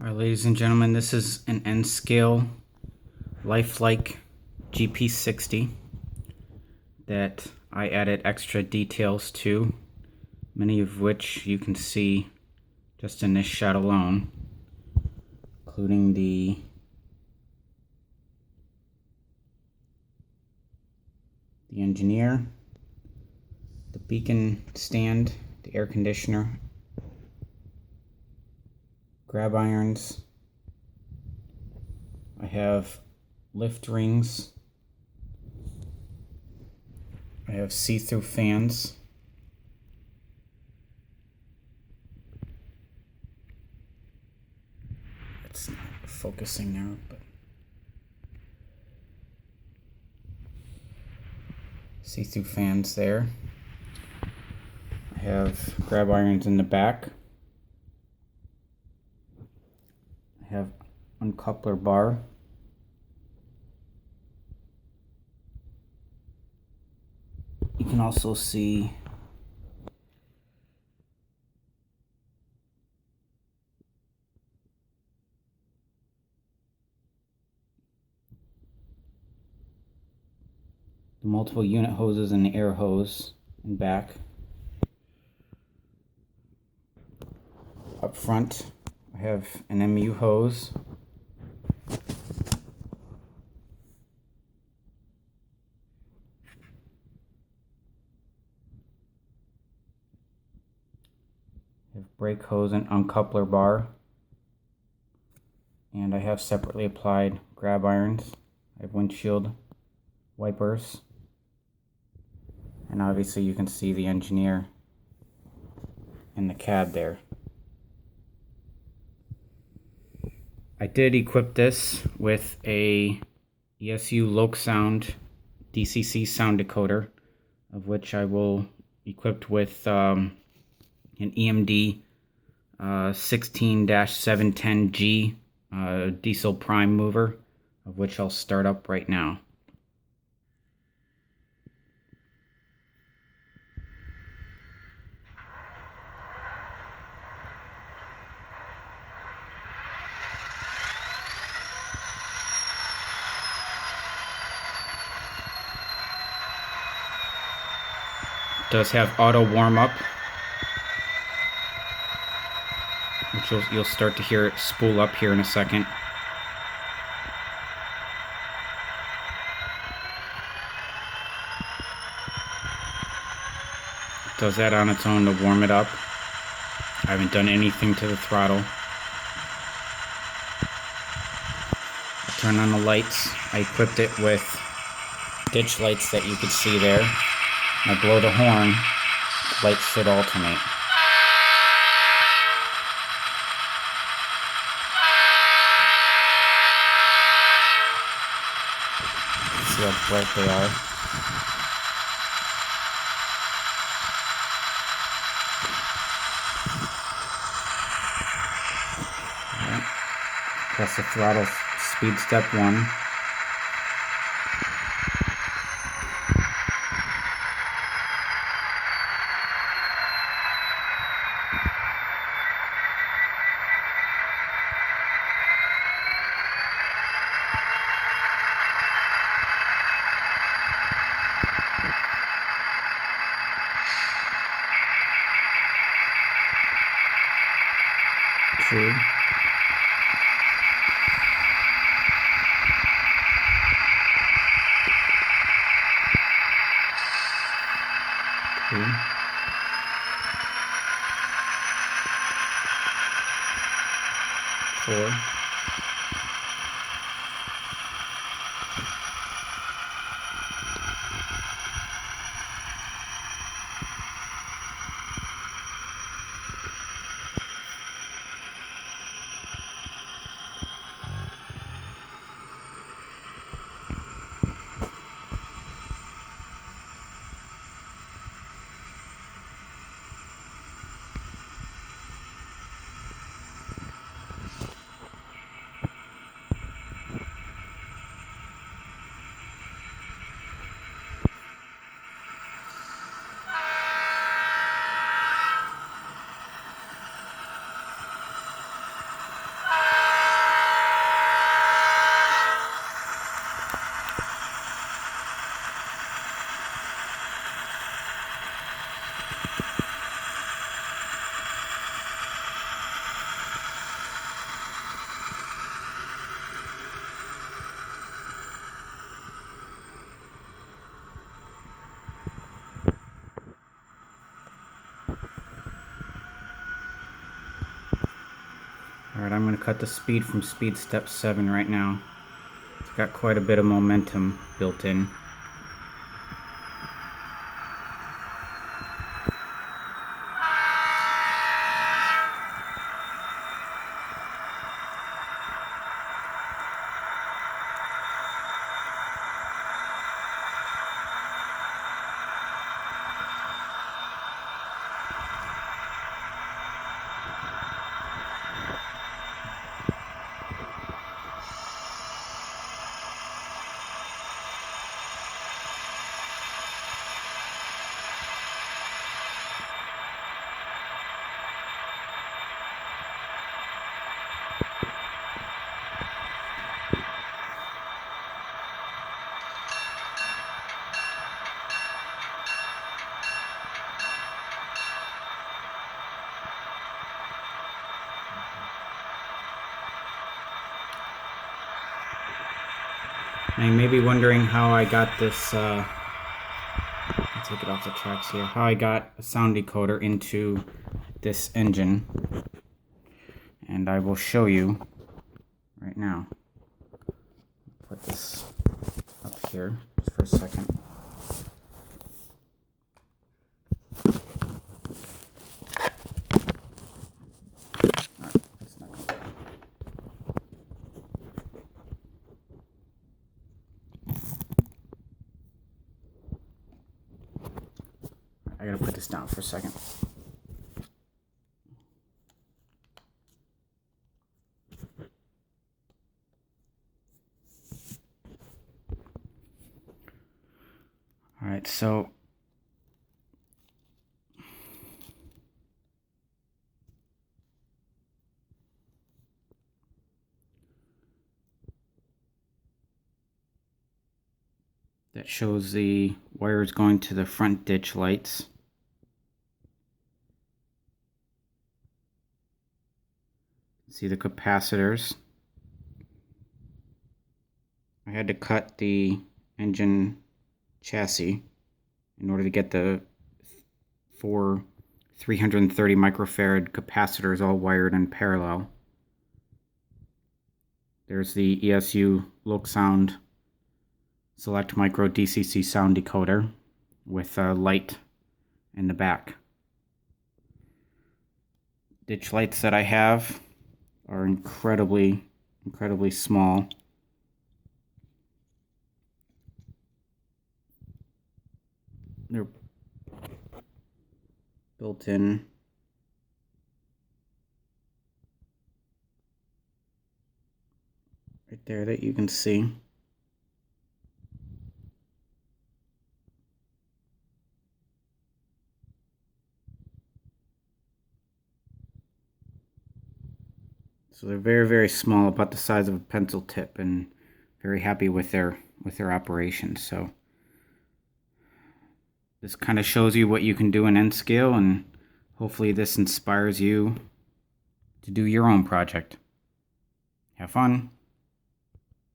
Alright, ladies and gentlemen, this is an N-scale Life Like GP60 that I added extra details to, many of which you can see just in this shot alone, including the engineer, the beacon stand, the air conditioner, grab irons. I have lift rings. I have see-through fans. It's not focusing now, but see-through fans there. I have grab irons in the back. I have uncoupler bar. You can also see the multiple unit hoses and the air hose in back. Up front, I have an MU hose. I have brake hose and uncoupler bar. And I have separately applied grab irons. I have windshield wipers. And obviously you can see the engineer in the cab there. I did equip this with a ESU LokSound DCC sound decoder, of which I will equipped with an EMD 16-710G diesel prime mover, of which I'll start up right now. It does have auto warm-up, which you'll start to hear it spool up here in a second. It does that on its own to warm it up. I haven't done anything to the throttle. I'll turn on the lights. I equipped it with ditch lights that you could see there. I blow the horn, the lights should alternate. See how bright they are. Right. Press the throttle, speed step 1. Two. 3. 4. 5. Alright, I'm going to cut the speed from speed step 7 right now. It's got quite a bit of momentum built in. Now you may be wondering how I got this, I'll take it off the tracks here, how I got a sound decoder into this engine. And I will show you right now. Put this up here just for a second. I gotta put this down for a second. Alright, so that shows the wires going to the front ditch lights. See the capacitors. I had to cut the engine chassis in order to get the 4 330 microfarad capacitors all wired in parallel. There's the ESU LokSound Select Micro DCC sound decoder with a light in the back. Ditch lights that I have are incredibly small. They're built in. Right there that you can see. So they're very small, about the size of a pencil tip, and very happy with their operation. So this kind of shows you what you can do in N-Scale, and hopefully this inspires you to do your own project. Have fun.